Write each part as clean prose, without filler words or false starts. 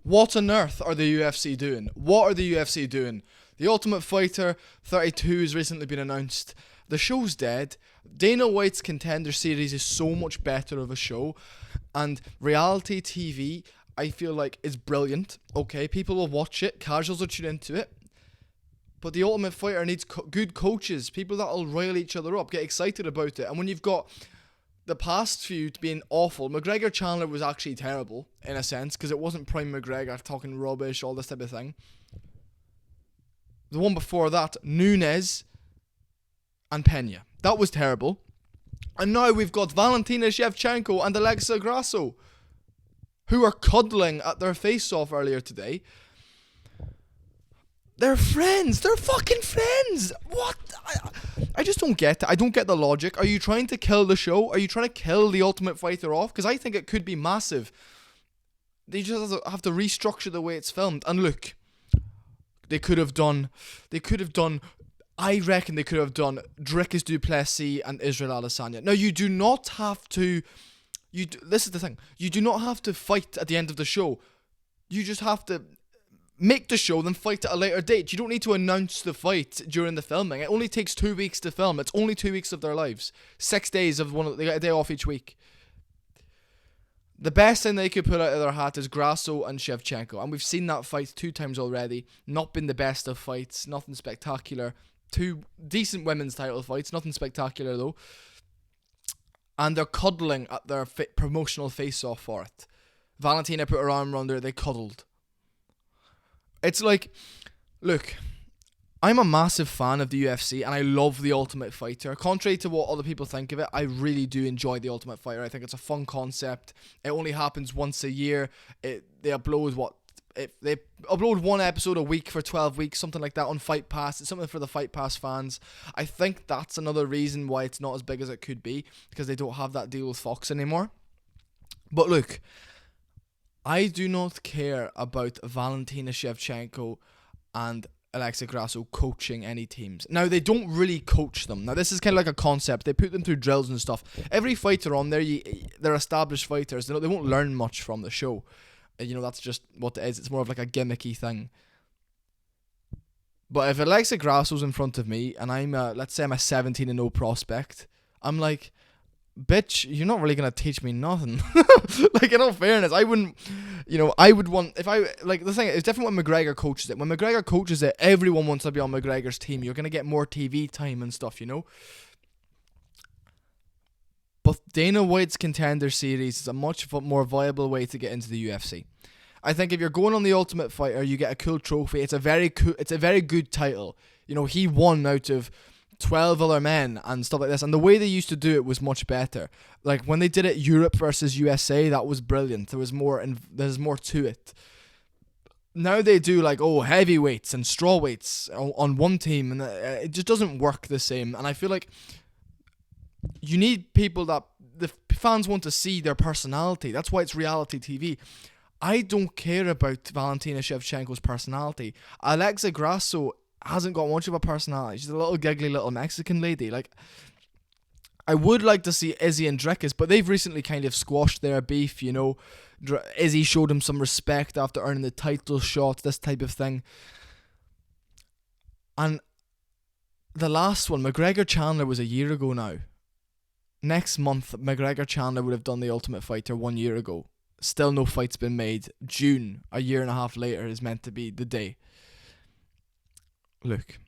What on earth are the UFC doing? What are the UFC doing? The Ultimate Fighter 32 has recently been announced. The show's dead. Dana White's Contender Series is so much better of a show. And reality TV, I feel like, is brilliant. Okay, people will watch it. Casuals will tune into it. But the Ultimate Fighter needs good coaches. People that will rile each other up, get excited about it. And when you've got the past feud being awful, McGregor Chandler was actually terrible, in a sense, because it wasn't prime McGregor talking rubbish, all this type of thing. The one before that, Nunes and Pena. That was terrible. And now we've got Valentina Shevchenko and Alexa Grasso, who are cuddling at their face-off earlier today. They're friends. They're fucking friends. What? I just don't get it. I don't get the logic. Are you trying to kill the show? Are you trying to kill the Ultimate Fighter off? Because I think it could be massive. They just have to restructure the way it's filmed. And look, I reckon they could have done Dricus du Plessis and Israel Adesanya. Now, you do not have to... This is the thing. You do not have to fight at the end of the show. You just have to make the show, then fight at a later date. You don't need to announce the fight during the filming. It only takes 2 weeks to film. It's only 2 weeks of their lives. 6 days of they get a day off each week. The best thing they could put out of their hat is Grasso and Shevchenko. And we've seen that fight 2 times already. Not been the best of fights. Nothing spectacular. 2 decent women's title fights. Nothing spectacular though. And they're cuddling at their promotional face-off for it. Valentina put her arm around her. They cuddled. It's like, look, I'm a massive fan of the UFC and I love the Ultimate Fighter. Contrary to what other people think of it, I really do enjoy the Ultimate Fighter. I think it's a fun concept. It only happens once a year. They upload one episode a week for 12 weeks, something like that on Fight Pass. It's something for the Fight Pass fans. I think that's another reason why it's not as big as it could be, because they don't have that deal with Fox anymore. But look, I do not care about Valentina Shevchenko and Alexa Grasso coaching any teams. Now, they don't really coach them. Now, this is kind of like a concept. They put them through drills and stuff. Every fighter on there, they're established fighters. They won't learn much from the show. That's just what it is. It's more of like a gimmicky thing. But if Alexa Grasso's in front of me and let's say I'm a 17-0 prospect, I'm like, bitch, you're not really going to teach me nothing. Like, in all fairness, I wouldn't, I would want, if I, like, the thing, it's different when McGregor coaches it. When McGregor coaches it, everyone wants to be on McGregor's team. You're going to get more TV time and stuff, But Dana White's Contender Series is a much more viable way to get into the UFC. I think if you're going on the Ultimate Fighter, you get a cool trophy. It's a very good title. He won out of 12 other men and stuff like this, and the way they used to do it was much better. Like when they did it Europe versus USA, that was brilliant. There's more to it. Now they do heavyweights and strawweights on one team, and it just doesn't work the same. And I feel like you need people that the fans want to see their personality. That's why it's reality TV. I don't care about Valentina Shevchenko's personality. Alexa Grasso hasn't got much of a personality. She's a little giggly little Mexican lady. Like, I would like to see Izzy and Dricus, but they've recently kind of squashed their beef, Izzy showed him some respect after earning the title shot, this type of thing. And the last one, McGregor Chandler, was a year ago now. Next month, McGregor Chandler would have done the Ultimate Fighter 1 year ago. Still no fight's been made. June, a year and a half later, is meant to be the day. Look,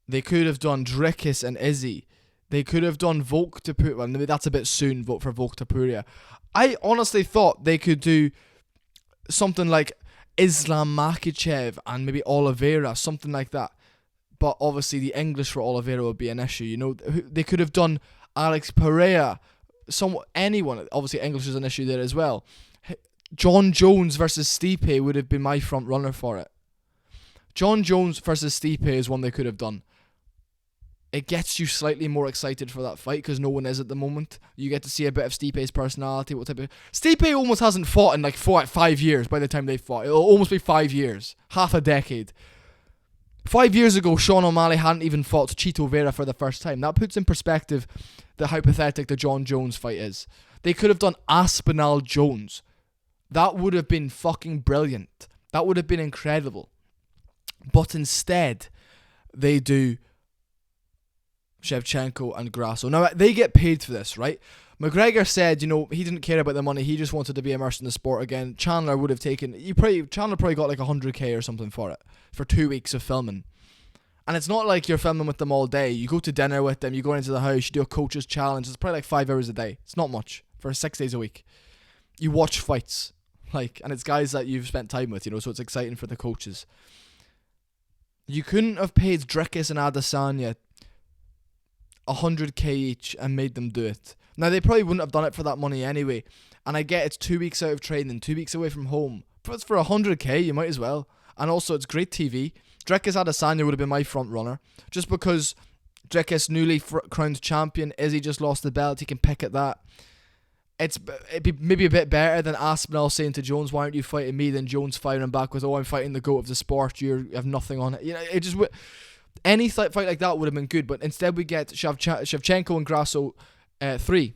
they could have done Dricus and Izzy. They could have done Volk Tapuria. Well, maybe that's a bit soon, vote for Volk Tapuria. I honestly thought they could do something like Islam Makhachev and maybe Oliveira, something like that. But obviously the English for Oliveira would be an issue, They could have done Alex Pereira, anyone. Obviously English is an issue there as well. John Jones versus Stipe would have been my front runner for it. John Jones versus Stipe is one they could have done. It gets you slightly more excited for that fight because no one is at the moment. You get to see a bit of Stipe's personality. Stipe almost hasn't fought in 5 years by the time they fought. It'll almost be 5 years. Half a decade. 5 years ago, Sean O'Malley hadn't even fought Chito Vera for the first time. That puts in perspective how pathetic the John Jones fight is. They could have done Aspinall Jones. That would have been fucking brilliant. That would have been incredible. But instead, they do Shevchenko and Grasso. Now, they get paid for this, right? McGregor said, he didn't care about the money. He just wanted to be immersed in the sport again. Chandler would have taken... Chandler probably got like 100k or something for it. For 2 weeks of filming. And it's not like you're filming with them all day. You go to dinner with them. You go into the house. You do a coach's challenge. It's probably like 5 hours a day. It's not much. For 6 days a week. You watch fights. And it's guys that you've spent time with, so it's exciting for the coaches. You couldn't have paid Dricus and Adesanya 100k each and made them do it. Now, they probably wouldn't have done it for that money anyway. And I get it's 2 weeks out of training, 2 weeks away from home. But it's for 100k, you might as well. And also, it's great TV. Dricus Adesanya would have been my front runner. Just because Dricus, newly crowned champion, Izzy just lost the belt, he can pick at that. It'd be maybe a bit better than Aspinall saying to Jones, "Why aren't you fighting me?" Then Jones firing back with, "Oh, I'm fighting the GOAT of the sport. You have nothing on it." It just any fight like that would have been good. But instead, we get Shevchenko and Grasso 3.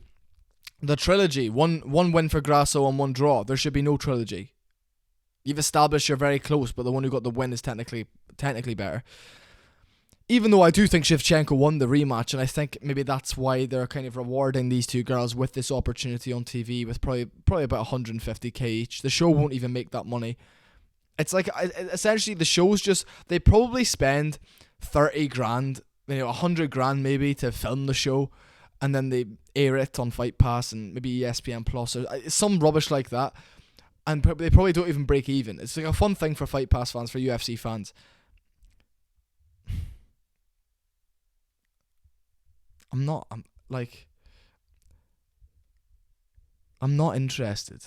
The trilogy, one win for Grasso and 1 draw. There should be no trilogy. You've established you're very close, but the one who got the win is technically better. Even though I do think Shevchenko won the rematch, and I think maybe that's why they're kind of rewarding these two girls with this opportunity on TV with probably about 150k each. The show won't even make that money. It's like, essentially the show's just, they probably spend 30 grand, 100 grand maybe to film the show, and then they air it on Fight Pass and maybe ESPN Plus or some rubbish like that, and they probably don't even break even. It's like a fun thing for Fight Pass fans, for UFC fans. I'm not interested.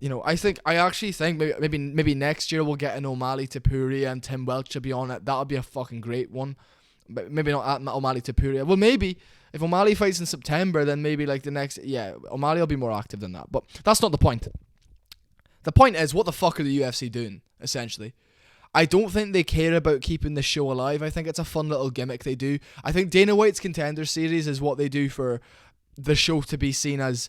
I actually think maybe next year we'll get an O'Malley Topuria and Tim Welch to be on it. That'll be a fucking great one. But maybe not O'Malley Topuria. Well, maybe if O'Malley fights in September, then maybe like the next, O'Malley will be more active than that. But that's not the point. The point is, what the fuck are the UFC doing, essentially? I don't think they care about keeping the show alive. I think it's a fun little gimmick they do. I think Dana White's Contender Series is what they do for the show to be seen as...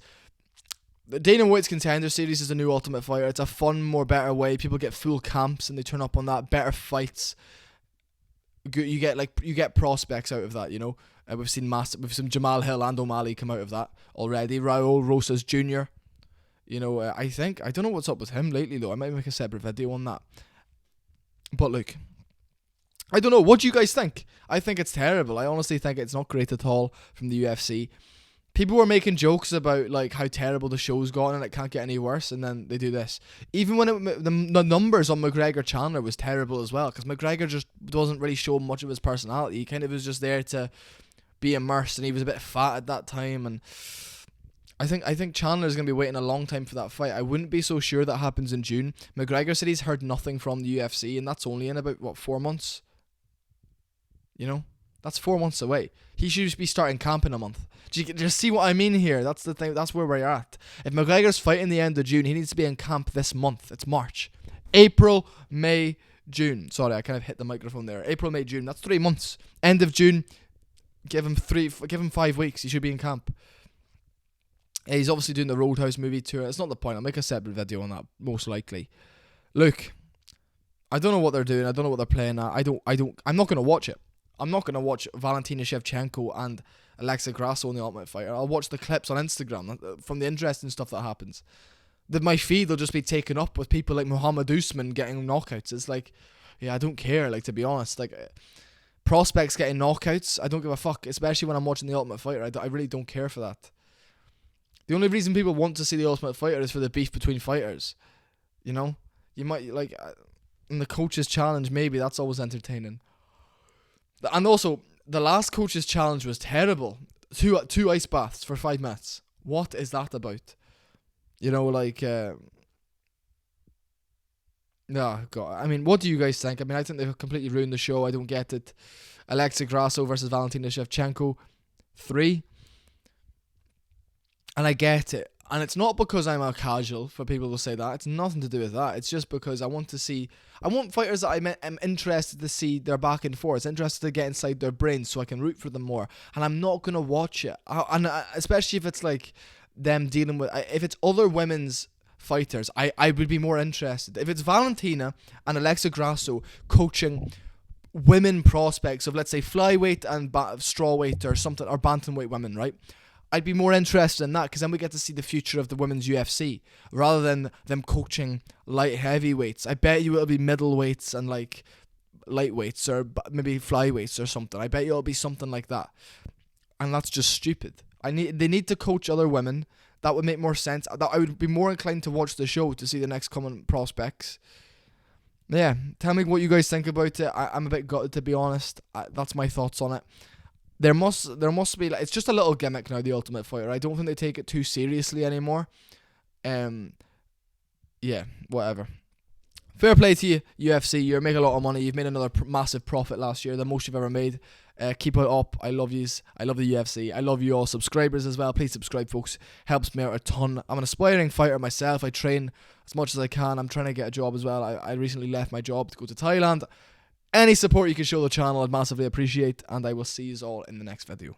Dana White's Contender Series is a new Ultimate Fighter. It's a fun, more better way. People get full camps and they turn up on that. Better fights. You get prospects out of that, We've seen Jamal Hill and O'Malley come out of that already. Raul Rosas Jr. I don't know what's up with him lately though. I might make a separate video on that. But look, I don't know. What do you guys think? I think it's terrible. I honestly think it's not great at all from the UFC. People were making jokes about like how terrible the show's gone and it can't get any worse, and then they do this. Even when the numbers on McGregor Chandler was terrible as well, because McGregor just doesn't really show much of his personality. He kind of was just there to be immersed, and he was a bit fat at that time. And I think Chandler's going to be waiting a long time for that fight. I wouldn't be so sure that happens in June. McGregor said he's heard nothing from the UFC, and that's only in about, 4 months? That's 4 months away. He should just be starting camp in a month. Do you just see what I mean here? That's the thing. That's where we're at. If McGregor's fighting the end of June, he needs to be in camp this month. It's March. April, May, June. Sorry, I kind of hit the microphone there. April, May, June. That's 3 months. End of June, give him 5 weeks. He should be in camp. He's obviously doing the Roadhouse movie tour. It's not the point. I'll make a separate video on that, most likely. Look, I don't know what they're doing. I don't know what they're playing at. I'm not going to watch it. I'm not going to watch Valentina Shevchenko and Alexa Grasso in the Ultimate Fighter. I'll watch the clips on Instagram from the interesting stuff that happens. My feed will just be taken up with people like Muhammad Usman getting knockouts. It's like, I don't care, to be honest. Prospects getting knockouts, I don't give a fuck, especially when I'm watching the Ultimate Fighter. I really don't care for that. The only reason people want to see the Ultimate Fighter is for the beef between fighters. You might, in the Coach's Challenge, maybe, that's always entertaining. And also, the last Coach's Challenge was terrible. Two ice baths for 5 minutes. What is that about? No, God. I mean, what do you guys think? I mean, I think they've completely ruined the show. I don't get it. Alexa Grasso versus Valentina Shevchenko 3. And I get it. And it's not because I'm a casual, for people to say that. It's nothing to do with that. It's just because I want fighters that I'm interested to see their back and forth, interested to get inside their brains so I can root for them more. And I'm not going to watch it. And especially if it's like them dealing with, if it's other women's fighters, I would be more interested. If it's Valentina and Alexa Grasso coaching women prospects of, let's say, flyweight and strawweight or something, or bantamweight women, right? I'd be more interested in that, because then we get to see the future of the women's UFC rather than them coaching light heavyweights. I bet you it'll be middleweights and like lightweights, or maybe flyweights or something. I bet you it'll be something like that, and that's just stupid. They need to coach other women. That would make more sense. That I would be more inclined to watch the show to see the next coming prospects. Yeah, tell me what you guys think about it. I'm a bit gutted, to be honest. That's my thoughts on it. There must be, like, it's just a little gimmick now, The Ultimate Fighter. I don't think they take it too seriously anymore. Yeah, whatever. Fair play to you, UFC. You're making a lot of money. You've made another massive profit last year, the most you've ever made. Keep it up. I love yous. I love the UFC. I love you all. Subscribers as well. Please subscribe, folks. Helps me out a ton. I'm an aspiring fighter myself. I train as much as I can. I'm trying to get a job as well. I recently left my job to go to Thailand. Any support you can show the channel, I'd massively appreciate. And I will see you all in the next video.